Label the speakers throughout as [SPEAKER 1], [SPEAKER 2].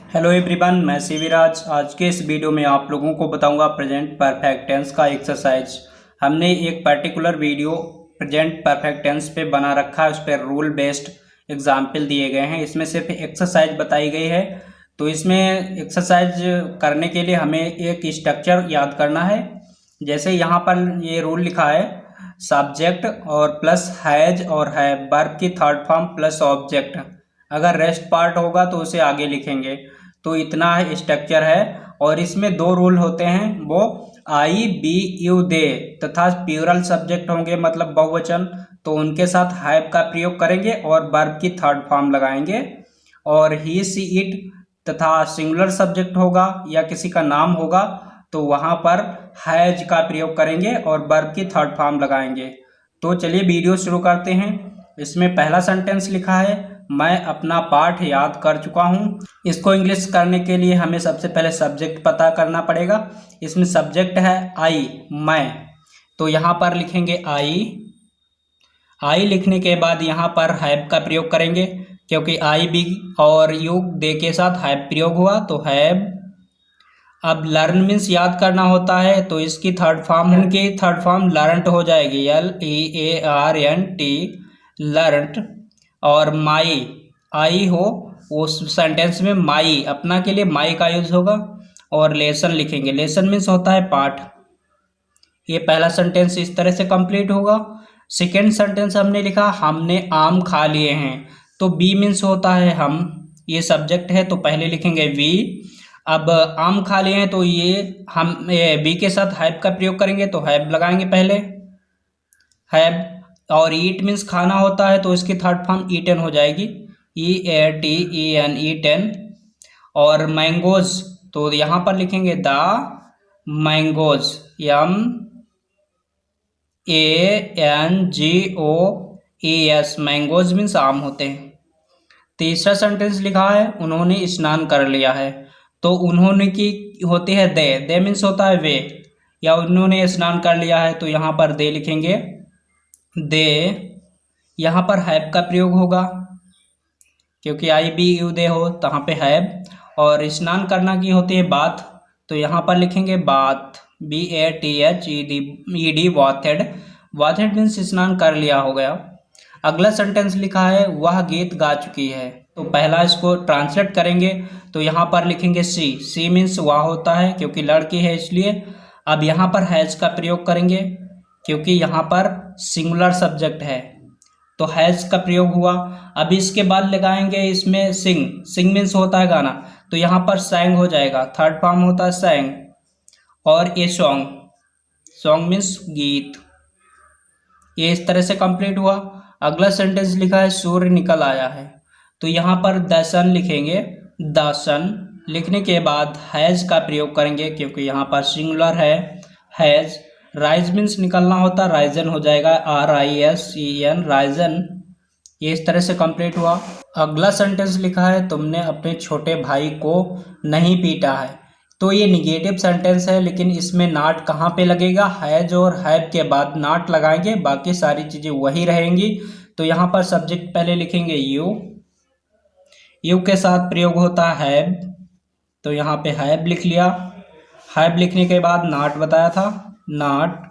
[SPEAKER 1] Hello everyone, मैं शिविराज। आज के इस वीडियो में आप लोगों को बताऊंगा प्रेजेंट परफेक्ट टेंस का एक्सरसाइज। हमने एक particular video present perfect tense पे बना रखा है, उस पर रूल बेस्ड एग्जाम्पल दिए गए हैं। इसमें सिर्फ एक्सरसाइज बताई गई है। तो इसमें एक्सरसाइज करने के लिए हमें एक स्ट्रक्चर याद करना है। जैसे यहाँ पर ये रूल लिखा है, सब्जेक्ट और प्लस हैज और है, वर्ब की थर्ड फॉर्म प्लस ऑब्जेक्ट। अगर रेस्ट पार्ट होगा तो उसे आगे लिखेंगे। तो इतना स्ट्रक्चर है और इसमें दो रूल होते हैं, वो आई बी यू दे तथा प्लूरल सब्जेक्ट होंगे मतलब बहुवचन, तो उनके साथ हैव का प्रयोग करेंगे और वर्ब की थर्ड फॉर्म लगाएंगे। और ही सी इट तथा सिंगुलर सब्जेक्ट होगा या किसी का नाम होगा तो वहां पर हैज का प्रयोग करेंगे और वर्ब की थर्ड फॉर्म लगाएंगे। तो चलिए वीडियो शुरू करते हैं। इसमें पहला सेंटेंस लिखा है, मैं अपना पाठ याद कर चुका हूँ। इसको इंग्लिश करने के लिए हमें सबसे पहले सब्जेक्ट पता करना पड़ेगा। इसमें सब्जेक्ट है आई, मैं, तो यहाँ पर लिखेंगे आई लिखने के बाद यहाँ पर हैव का प्रयोग करेंगे, क्योंकि आई बी और यू दे के साथ हैव प्रयोग हुआ तो हैव। अब लर्न मीन्स याद करना होता है, तो इसकी थर्ड फॉर्म लर्नट हो जाएगी, LEARNT, लर्नट। और माई आई हो उस सेंटेंस में माई अपना के लिए माई का यूज होगा। और लेसन लिखेंगे, लेसन मीन्स होता है पाठ। ये पहला सेंटेंस इस तरह से कंप्लीट होगा। सेकेंड सेंटेंस हमने लिखा हमने आम खा लिए हैं, तो बी मीन्स होता है हम, ये सब्जेक्ट है तो पहले लिखेंगे वी। अब आम खा लिए हैं तो ये हम बी के साथ हैव का प्रयोग करेंगे तो हैव लगाएंगे पहले, हैव। और ईट मीन्स खाना होता है तो इसकी थर्ड फॉर्म ईटन हो जाएगी, EATEN, ईटन। और मैंगोज तो यहाँ पर लिखेंगे the mangoes, MANGOES, mangoes means आम होते हैं। तीसरा सेंटेंस लिखा है उन्होंने स्नान कर लिया है, तो उन्होंने की होती है दे मीन्स होता है वे, या उन्होंने स्नान कर लिया है तो यहाँ पर दे लिखेंगे दे। यहाँ पर हैव का प्रयोग होगा क्योंकि आई बी यू दे हो तो यहाँ पे हैव। और स्नान करना की होती है बाथ, तो यहाँ पर लिखेंगे बाथ, BATHED, वाथेड मीन्स स्नान कर लिया हो गया। अगला सेंटेंस लिखा है वह गीत गा चुकी है, तो पहला इसको ट्रांसलेट करेंगे तो यहाँ पर लिखेंगे सी मीन्स वह होता है क्योंकि लड़की है इसलिए। अब यहाँ पर हैज का प्रयोग करेंगे क्योंकि यहाँ पर सिंगुलर सब्जेक्ट है तो हैज का प्रयोग हुआ। अब इसके बाद लगाएंगे इसमें सिंग मीन्स होता है गाना, तो यहाँ पर सैंग हो जाएगा, थर्ड फॉर्म होता है सैंग। और ये सॉन्ग मीन्स गीत। ये इस तरह से कंप्लीट हुआ। अगला सेंटेंस लिखा है सूर्य निकल आया है, तो यहाँ पर द सन लिखेंगे, द सन लिखने के बाद हैज का प्रयोग करेंगे क्योंकि यहाँ पर सिंगुलर है हैज। राइज मीन्स निकलना होता, राइजन हो जाएगा, RISEN, राइजन। ये इस तरह से कंप्लीट हुआ। अगला सेंटेंस लिखा है तुमने अपने छोटे भाई को नहीं पीटा है, तो ये निगेटिव सेंटेंस है लेकिन इसमें नॉट कहाँ पे लगेगा, हैज और हैव के बाद नॉट लगाएंगे, बाकी सारी चीज़ें वही रहेंगी। तो यहाँ पर सब्जेक्ट पहले लिखेंगे यू के साथ प्रयोग होता है हैव, तो यहाँ पे हैव लिख लिया। हैव लिखने के बाद नॉट बताया था, नॉट।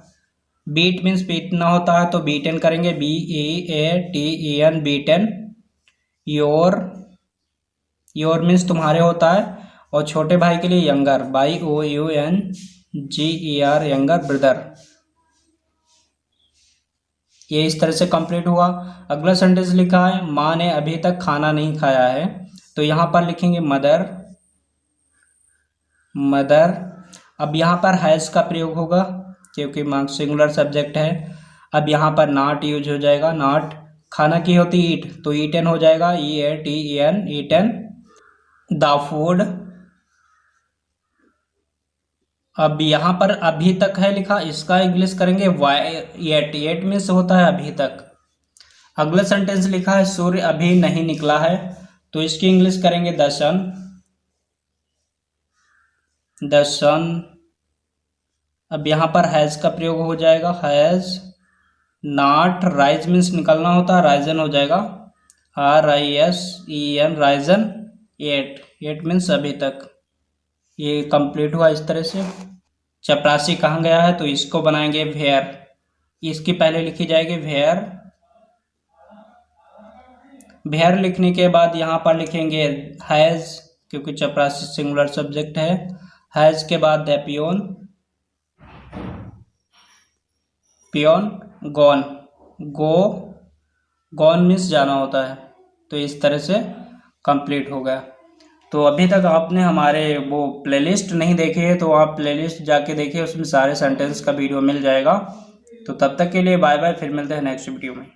[SPEAKER 1] बीट मीन्स पीटना होता है तो बीटन करेंगे, BEATEN, बीटन। योर मीन्स तुम्हारे होता है, और छोटे भाई के लिए यंगर, YOUNGER, यंगर ब्रदर। ये इस तरह से कंप्लीट हुआ। अगला सेंटेंस लिखा है माँ ने अभी तक खाना नहीं खाया है, तो यहाँ पर लिखेंगे मदर। अब यहाँ पर हैज का प्रयोग होगा क्योंकि माँ सिंगुलर सब्जेक्ट है। अब यहाँ पर नॉट यूज हो जाएगा, नॉट। खाना की होती ईट तो ईटन हो जाएगा, EATEN, ईटन। The food. अब यहाँ पर अभी तक है लिखा, इसका इंग्लिश करेंगे येट मीन्स होता है अभी तक। अगला सेंटेंस लिखा है सूर्य अभी नहीं निकला है, तो इसकी इंग्लिश करेंगे द सन। अब यहाँ पर हैज का प्रयोग हो जाएगा, हैज। नॉट, राइज मीन्स निकलना होता है, राइजन हो जाएगा, RISEN, राइजन। 8 येट मीन्स अभी तक। ये कंप्लीट हुआ इस तरह से। चपरासी कहाँ गया है, तो इसको बनाएंगे वेयर। इसकी पहले लिखी जाएगी वेयर। वेयर लिखने के बाद यहाँ पर लिखेंगे हैज़, क्योंकि चपरासी सिंगुलर सब्जेक्ट है। हैज़ के बाद the peon, peon gone, gone means जाना होता है। तो इस तरह से कंप्लीट हो गया। तो अभी तक आपने हमारे वो प्लेलिस्ट नहीं देखी है तो आप प्लेलिस्ट जाके देखिए, उसमें सारे सेंटेंस का वीडियो मिल जाएगा। तो तब तक के लिए बाय बाय, फिर मिलते हैं नेक्स्ट वीडियो में।